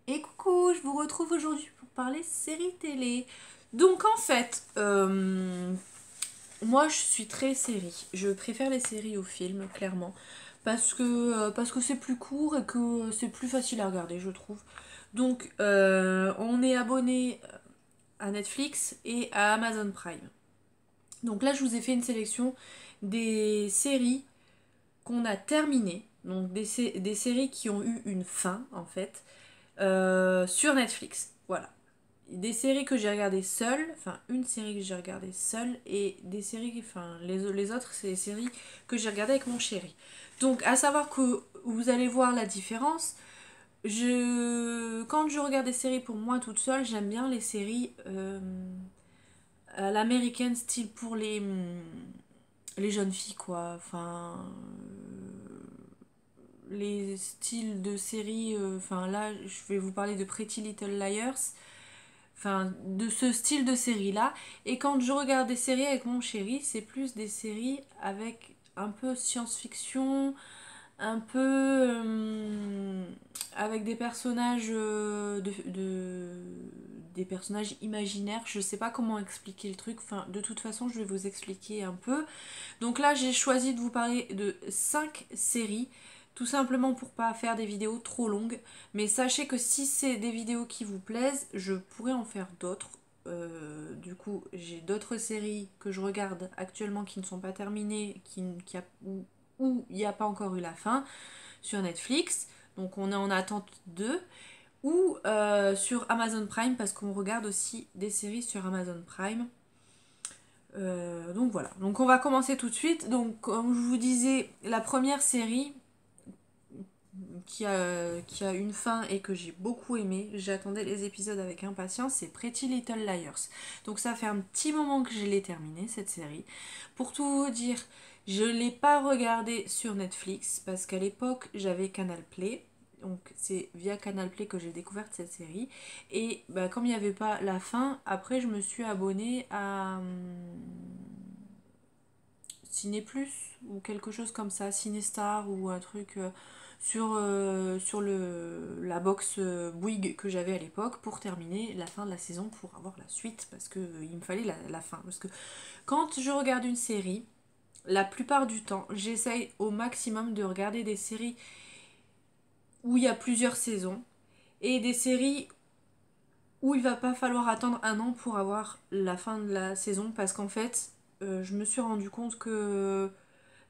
Et coucou, je vous retrouve aujourd'hui pour parler série télé. Donc en fait, moi je suis très série. Je préfère les séries aux films, clairement. Parce que c'est plus court et que c'est plus facile à regarder, je trouve. Donc on est abonné à Netflix et à Amazon Prime. Donc là je vous ai fait une sélection des séries qu'on a terminées. Donc des séries qui ont eu une fin en fait. Sur Netflix. Voilà. Des séries que j'ai regardées seule, enfin une série que j'ai regardée seule et des séries, enfin les autres c'est des séries que j'ai regardées avec mon chéri. Donc à savoir que vous allez voir la différence. Quand je regarde des séries pour moi toute seule, j'aime bien les séries à l'américaine style pour les jeunes filles quoi. Enfin les styles de séries, enfin là je vais vous parler de Pretty Little Liars, enfin de ce style de série là. Et quand je regarde des séries avec mon chéri, c'est plus des séries avec un peu science-fiction, un peu avec des personnages des personnages imaginaires. Je sais pas comment expliquer le truc, enfin de toute façon je vais vous expliquer un peu. Donc là j'ai choisi de vous parler de 5 séries, tout simplement pour pas faire des vidéos trop longues. Mais sachez que si c'est des vidéos qui vous plaisent, je pourrais en faire d'autres. Du coup, j'ai d'autres séries que je regarde actuellement qui ne sont pas terminées, où il n'y a pas encore eu la fin, sur Netflix. Donc on est en attente d'eux. Ou sur Amazon Prime, parce qu'on regarde aussi des séries sur Amazon Prime. Donc voilà. Donc on va commencer tout de suite. Donc comme je vous disais, la première série qui a une fin et que j'ai beaucoup aimé, j'attendais les épisodes avec impatience, c'est Pretty Little Liars. Donc ça fait un petit moment que je l'ai terminée cette série. Pour tout vous dire, je ne l'ai pas regardée sur Netflix parce qu'à l'époque j'avais Canal Play. Donc c'est via Canal Play que j'ai découvert cette série. Et bah, comme il n'y avait pas la fin, après je me suis abonnée à Ciné Plus ou quelque chose comme ça, Cinestar ou un truc sur la box Bouygues que j'avais à l'époque pour terminer la fin de la saison pour avoir la suite parce que il me fallait la fin. Parce que quand je regarde une série, la plupart du temps, j'essaye au maximum de regarder des séries où il y a plusieurs saisons et des séries où il va pas falloir attendre un an pour avoir la fin de la saison parce qu'en fait, je me suis rendu compte que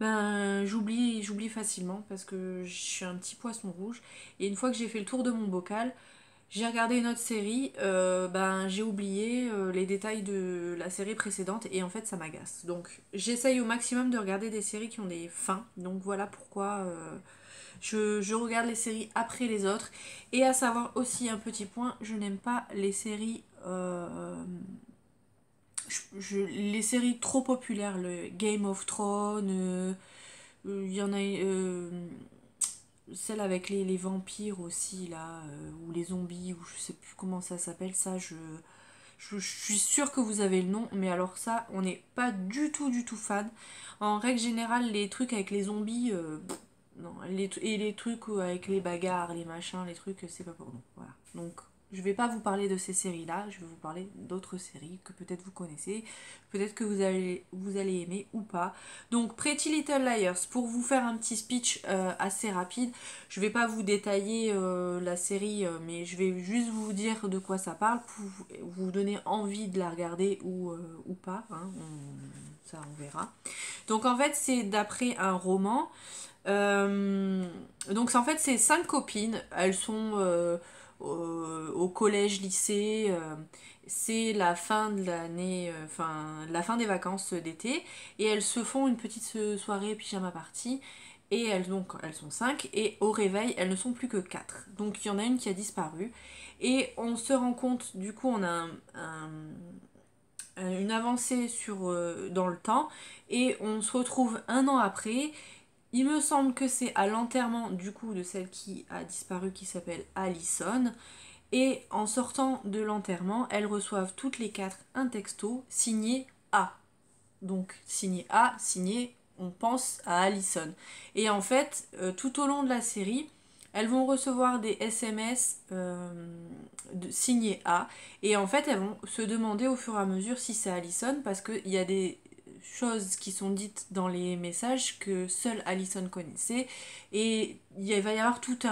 j'oublie facilement parce que je suis un petit poisson rouge. Et une fois que j'ai fait le tour de mon bocal, j'ai regardé une autre série, j'ai oublié les détails de la série précédente et en fait ça m'agace. Donc j'essaye au maximum de regarder des séries qui ont des fins. Donc voilà pourquoi je regarde les séries après les autres. Et à savoir aussi un petit point, je n'aime pas les séries les séries trop populaires, le Game of Thrones, il y en a celle avec les vampires aussi, là, ou les zombies, ou je sais plus comment ça s'appelle, ça, je suis sûre que vous avez le nom, mais alors ça, on n'est pas du tout fan. En règle générale, les trucs avec les zombies, non, et les trucs avec les bagarres, les machins, les trucs, c'est pas pour nous. Voilà. Donc, je vais pas vous parler de ces séries-là, je vais vous parler d'autres séries que peut-être vous connaissez, peut-être que vous allez aimer ou pas. Donc, Pretty Little Liars, pour vous faire un petit speech assez rapide, je vais pas vous détailler la série, mais je vais juste vous dire de quoi ça parle pour vous donner envie de la regarder ou pas. Hein, ça, on verra. Donc, en fait, c'est d'après un roman. Euh, donc en fait c'est 5 copines, elles sont au collège, lycée, c'est la fin de l'année, enfin la fin des vacances d'été, et elles se font une petite soirée pyjama party, et elles sont 5, et au réveil elles ne sont plus que 4. Donc il y en a une qui a disparu, et on se rend compte, du coup on a une avancée dans le temps, et on se retrouve un an après. Il me semble que c'est à l'enterrement du coup de celle qui a disparu qui s'appelle Allison. Et en sortant de l'enterrement, elles reçoivent toutes les 4 un texto signé A. Donc signé A, signé on pense à Allison. Et en fait, tout au long de la série, elles vont recevoir des SMS signés A, et en fait elles vont se demander au fur et à mesure si c'est Allison, parce qu'il y a des choses qui sont dites dans les messages que seule Allison connaissait, et il va y avoir toute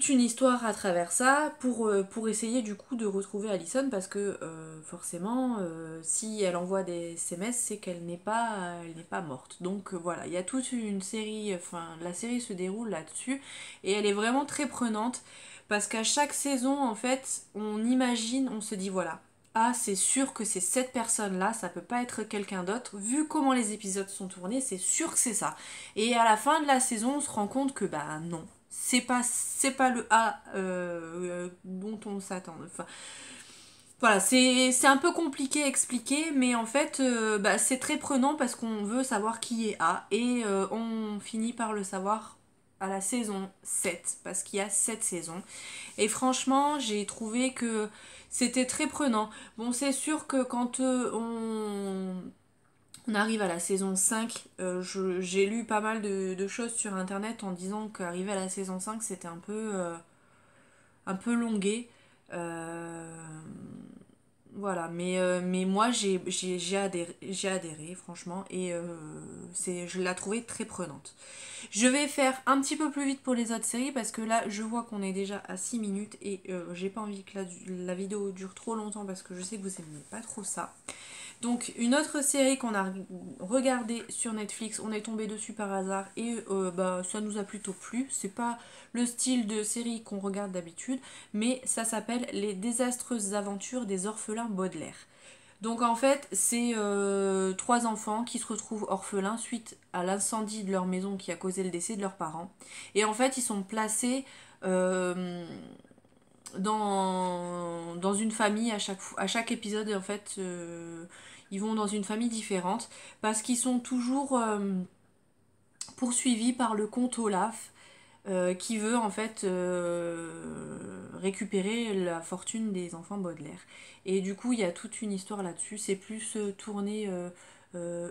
une histoire à travers ça pour essayer du coup de retrouver Allison, parce que forcément si elle envoie des SMS c'est elle n'est pas morte. Donc voilà, il y a toute une série, enfin la série se déroule là-dessus et elle est vraiment très prenante parce qu'à chaque saison en fait on imagine, on se dit voilà, ah c'est sûr que c'est cette personne là, ça peut pas être quelqu'un d'autre, vu comment les épisodes sont tournés c'est sûr que c'est ça. Et à la fin de la saison on se rend compte que bah non, c'est pas le A dont on s'attend. Enfin, voilà, c'est un peu compliqué à expliquer, mais en fait, bah, c'est très prenant parce qu'on veut savoir qui est A, et on finit par le savoir à la saison 7 parce qu'il y a 7 saisons. Et franchement, j'ai trouvé que c'était très prenant. Bon, c'est sûr que quand on arrive à la saison 5, j'ai lu pas mal de choses sur internet en disant qu'arriver à la saison 5 c'était un peu longué. Euh, voilà, mais moi j'ai adhéré franchement, et je la trouvais très prenante. Je vais faire un petit peu plus vite pour les autres séries parce que là je vois qu'on est déjà à 6 minutes et j'ai pas envie que la vidéo dure trop longtemps parce que je sais que vous aimez pas trop ça. Donc une autre série qu'on a regardée sur Netflix, on est tombé dessus par hasard et bah, ça nous a plutôt plu. C'est pas le style de série qu'on regarde d'habitude, mais ça s'appelle Les désastreuses aventures des orphelins Baudelaire. Donc en fait, c'est trois enfants qui se retrouvent orphelins suite à l'incendie de leur maison qui a causé le décès de leurs parents. Et en fait, ils sont placés dans une famille à chaque épisode. Et en fait, ils vont dans une famille différente parce qu'ils sont toujours poursuivis par le comte Olaf qui veut en fait récupérer la fortune des enfants Baudelaire. Et du coup, il y a toute une histoire là-dessus. C'est plus tourné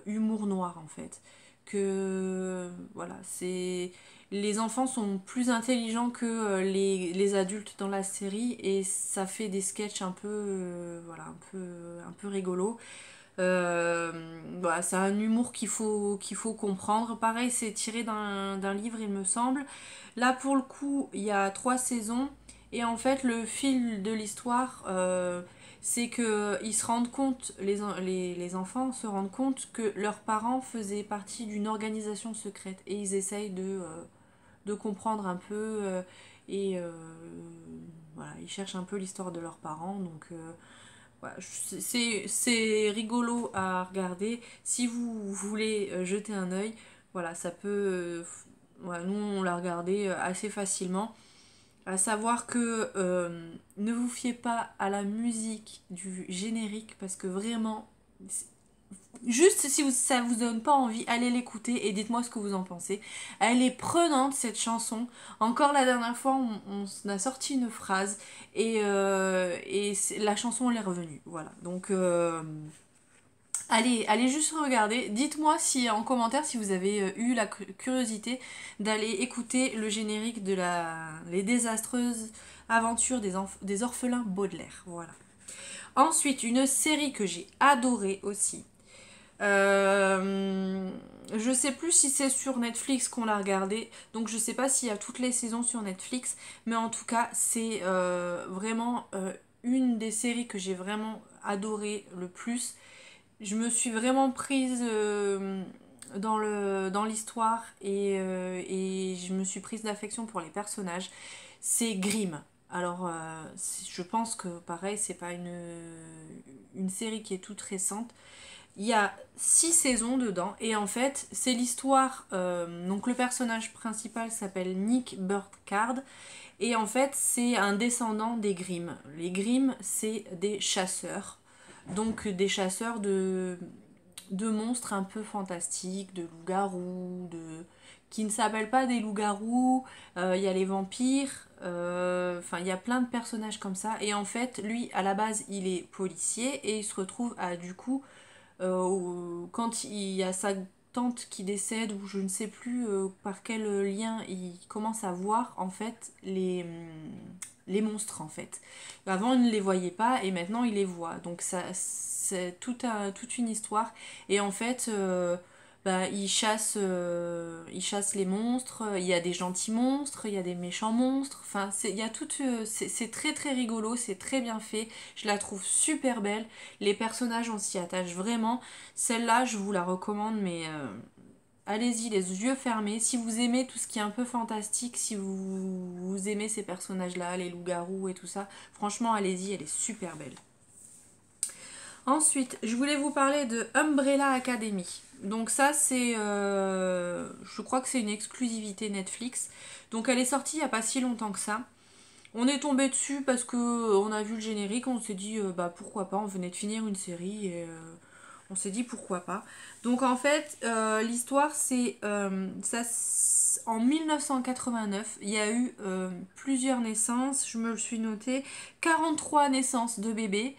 humour noir en fait. Que voilà, c'est les enfants sont plus intelligents que les adultes dans la série et ça fait des sketchs un peu voilà un peu rigolo. Voilà, c'est un humour qu'il faut comprendre. Pareil, c'est tiré d'un livre, il me semble. Là, pour le coup, il y a 3 saisons. Et en fait, le fil de l'histoire, c'est que ils se rendent compte, les enfants se rendent compte que leurs parents faisaient partie d'une organisation secrète. Et ils essayent de comprendre un peu. Et voilà, ils cherchent un peu l'histoire de leurs parents. Donc voilà, c'est rigolo à regarder. Si vous voulez jeter un œil, voilà, ça peut. Voilà, nous, on l'a regardé assez facilement. À savoir que ne vous fiez pas à la musique du générique parce que vraiment, juste si ça vous donne pas envie, allez l'écouter et dites-moi ce que vous en pensez. Elle est prenante cette chanson. Encore la dernière fois, on a sorti une phrase et la chanson elle est revenue. Voilà. Donc allez juste regarder. Dites-moi si en commentaire si vous avez eu la curiosité d'aller écouter le générique de les désastreuses aventures des orphelins Baudelaire. Voilà. Ensuite, une série que j'ai adorée aussi. Je sais plus si c'est sur Netflix qu'on l'a regardé, donc je sais pas s'il y a toutes les saisons sur Netflix, mais en tout cas c'est vraiment une des séries que j'ai vraiment adoré le plus. Je me suis vraiment prise dans l'histoire et je me suis prise d'affection pour les personnages. C'est Grimm. Alors, je pense que pareil, c'est pas une série qui est toute récente. Il y a 6 saisons dedans et en fait c'est l'histoire, donc le personnage principal s'appelle Nick Burkhardt et en fait c'est un descendant des Grimm. Les Grimm c'est des chasseurs, donc des chasseurs de monstres un peu fantastiques, de loups-garous, qui ne s'appellent pas des loups-garous, il y a les vampires, enfin il y a plein de personnages comme ça et en fait lui à la base il est policier et il se retrouve à du coup quand il y a tante qui décède, ou je ne sais plus par quel lien il commence à voir en fait les monstres en fait. Avant il ne les voyait pas et maintenant il les voit. Donc ça c'est toute une histoire. Et en fait bah, il chasse les monstres, il y a des gentils monstres, il y a des méchants monstres, enfin il y a tout, c'est très très rigolo, c'est très bien fait, je la trouve super belle, les personnages on s'y attache vraiment, celle-là je vous la recommande mais allez-y les yeux fermés, si vous aimez tout ce qui est un peu fantastique, si vous aimez ces personnages-là, les loups-garous et tout ça, franchement allez-y, elle est super belle. Ensuite, je voulais vous parler de Umbrella Academy. Donc ça, c'est, je crois que c'est une exclusivité Netflix. Donc elle est sortie il n'y a pas si longtemps que ça. On est tombé dessus parce que on a vu le générique, on s'est dit bah pourquoi pas, on venait de finir une série et on s'est dit pourquoi pas. Donc en fait, l'histoire c'est en 1989, il y a eu plusieurs naissances, je me le suis noté, 43 naissances de bébés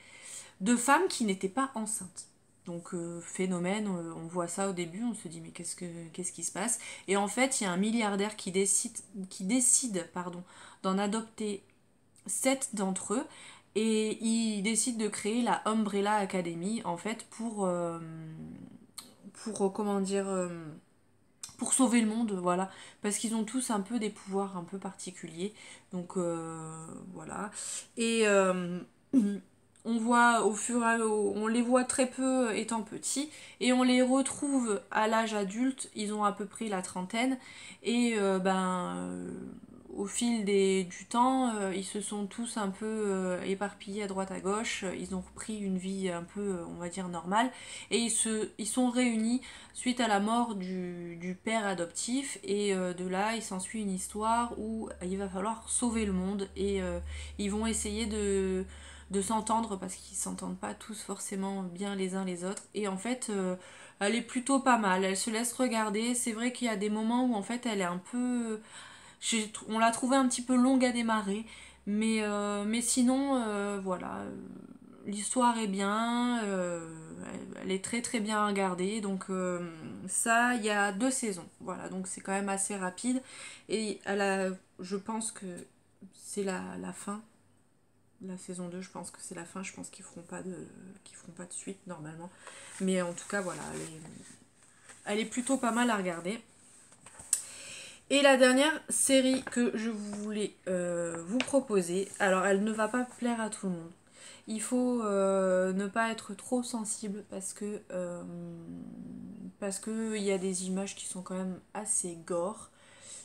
de femmes qui n'étaient pas enceintes. Donc phénomène, on voit ça au début, on se dit mais qu'est-ce qui se passe? Et en fait, il y a un milliardaire qui décide pardon, d'en adopter 7 d'entre eux et il décide de créer la Umbrella Academy en fait pour comment dire pour sauver le monde, voilà, parce qu'ils ont tous un peu des pouvoirs un peu particuliers, donc voilà. Et on voit on les voit très peu étant petits, et on les retrouve à l'âge adulte, ils ont à peu près la trentaine, et au fil du temps, ils se sont tous un peu éparpillés à droite à gauche, ils ont repris une vie un peu, on va dire, normale, et ils sont réunis suite à la mort du père adoptif, et de là il s'ensuit une histoire où il va falloir sauver le monde, et ils vont essayer de s'entendre parce qu'ils s'entendent pas tous forcément bien les uns les autres, et en fait elle est plutôt pas mal, elle se laisse regarder, c'est vrai qu'il y a des moments où en fait elle est un peu on l'a trouvée un petit peu longue à démarrer, mais sinon, voilà, l'histoire est bien, elle est très très bien regardée, donc ça, il y a 2 saisons, voilà, donc c'est quand même assez rapide, et je pense que c'est la fin, la saison 2, je pense que c'est la fin, je pense qu'ils feront pas de suite normalement, mais en tout cas, voilà, elle est plutôt pas mal à regarder. Et la dernière série que je voulais vous proposer, alors elle ne va pas plaire à tout le monde. Il faut ne pas être trop sensible parce que il y a des images qui sont quand même assez gore.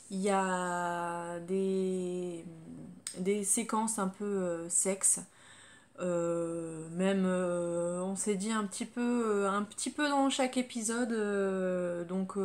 Il y a des séquences un peu sexe. Même on s'est dit un petit peu dans chaque épisode. Donc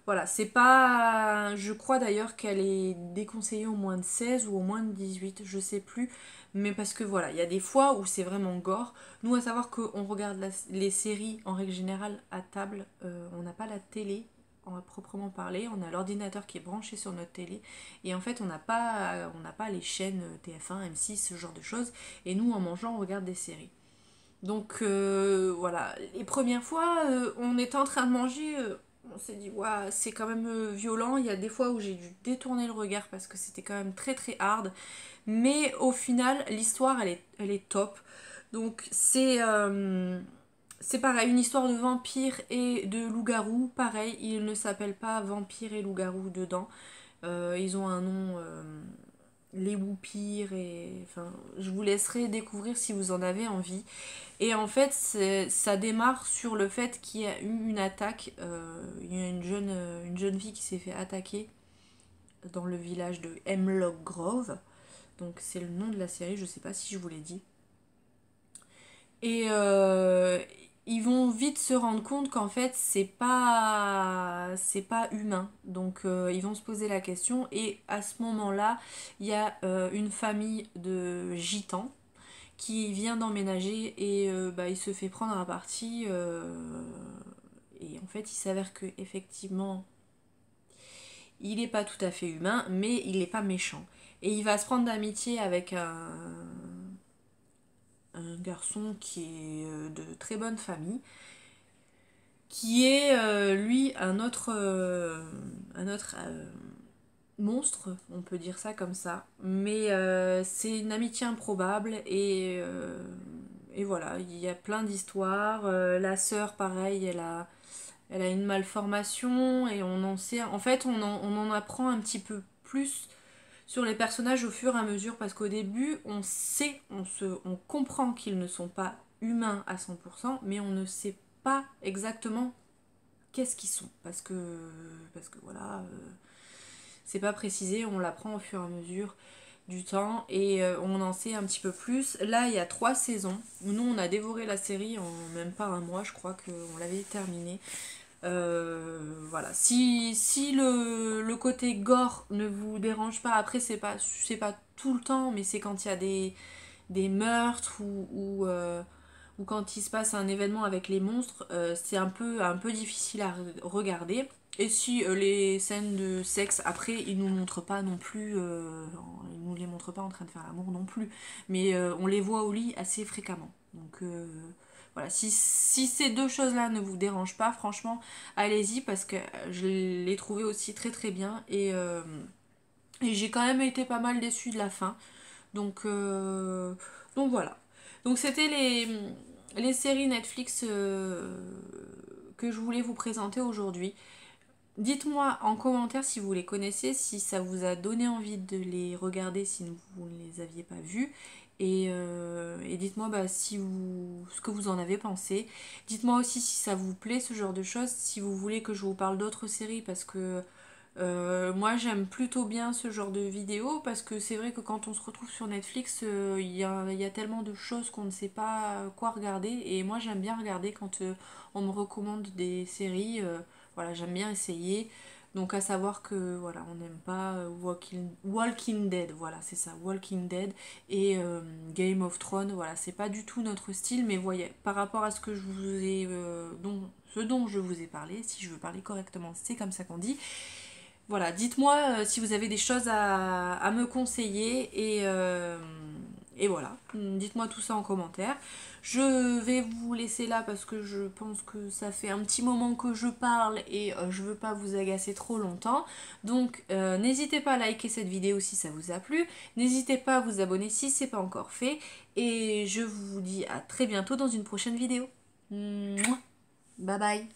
voilà, c'est pas. Je crois d'ailleurs qu'elle est déconseillée au moins de 16 ou au moins de 18, je sais plus. Mais parce que voilà, il y a des fois où c'est vraiment gore. Nous, à savoir qu'on regarde les séries en règle générale à table, on n'a pas la télé à proprement parler, on a l'ordinateur qui est branché sur notre télé, et en fait on n'a pas les chaînes TF1, M6, ce genre de choses, et nous en mangeant on regarde des séries. Donc voilà, les premières fois, on était en train de manger, on s'est dit, waouh, c'est quand même violent. Il y a des fois où j'ai dû détourner le regard parce que c'était quand même très très hard. Mais au final, l'histoire, elle est top. Donc c'est pareil, une histoire de vampire et de loup-garou. Pareil, ils ne s'appellent pas vampire et loup-garou dedans. Ils ont un nom, les Woupires, et enfin, je vous laisserai découvrir si vous en avez envie. Et en fait, ça démarre sur le fait qu'il y a eu une attaque. Il y a une jeune fille qui s'est fait attaquer dans le village de Hemlock Grove. Donc c'est le nom de la série, je sais pas si je vous l'ai dit. Et ils vont vite se rendre compte qu'en fait c'est pas humain. Donc ils vont se poser la question, et à ce moment-là, il y a une famille de gitans qui vient d'emménager, et bah, il se fait prendre à partie, et en fait il s'avère que effectivement il n'est pas tout à fait humain, mais il n'est pas méchant, et il va se prendre d'amitié avec un garçon qui est de très bonne famille, qui est lui un autre monstre, on peut dire ça comme ça. Mais c'est une amitié improbable et voilà, il y a plein d'histoires. La sœur, pareil, elle a une malformation et on en sait. En fait, on en apprend un petit peu plus sur les personnages au fur et à mesure parce qu'au début, on sait, on comprend qu'ils ne sont pas humains à 100%, mais on ne sait pas exactement qu'est-ce qu'ils sont parce que voilà, c'est pas précisé, on l'apprend au fur et à mesure du temps et on en sait un petit peu plus. Là, il y a 3 saisons. Nous, on a dévoré la série en même pas un mois, je crois qu'on l'avait terminée. Voilà, si le côté gore ne vous dérange pas, après c'est pas tout le temps, mais c'est quand il y a des meurtres ou quand il se passe un événement avec les monstres, c'est un peu difficile à regarder. Et si les scènes de sexe, après, ils nous montrent pas non plus, ils nous les montrent pas en train de faire l'amour non plus, mais on les voit au lit assez fréquemment. Donc voilà, si ces deux choses-là ne vous dérangent pas, franchement, allez-y parce que je l'ai trouvé aussi très très bien et j'ai quand même été pas mal déçue de la fin. Donc, donc voilà. Donc c'était les séries Netflix que je voulais vous présenter aujourd'hui. Dites-moi en commentaire si vous les connaissez, si ça vous a donné envie de les regarder si vous ne les aviez pas vus. Et dites-moi bah, si ce que vous en avez pensé. Dites-moi aussi si ça vous plaît ce genre de choses, si vous voulez que je vous parle d'autres séries parce que moi j'aime plutôt bien ce genre de vidéos parce que c'est vrai que quand on se retrouve sur Netflix, il y a tellement de choses qu'on ne sait pas quoi regarder et moi j'aime bien regarder quand on me recommande des séries, voilà j'aime bien essayer. Donc à savoir que voilà on n'aime pas Walking Dead, voilà c'est ça, Walking Dead et Game of Thrones, voilà c'est pas du tout notre style mais voyez par rapport à ce que je vous ai ce dont je vous ai parlé, si je veux parler correctement c'est comme ça qu'on dit. Voilà, dites-moi si vous avez des choses à me conseiller et voilà, dites-moi tout ça en commentaire. Je vais vous laisser là parce que je pense que ça fait un petit moment que je parle et je veux pas vous agacer trop longtemps. Donc n'hésitez pas à liker cette vidéo si ça vous a plu. N'hésitez pas à vous abonner si c'est pas encore fait. Et je vous dis à très bientôt dans une prochaine vidéo. Mouah. Bye bye.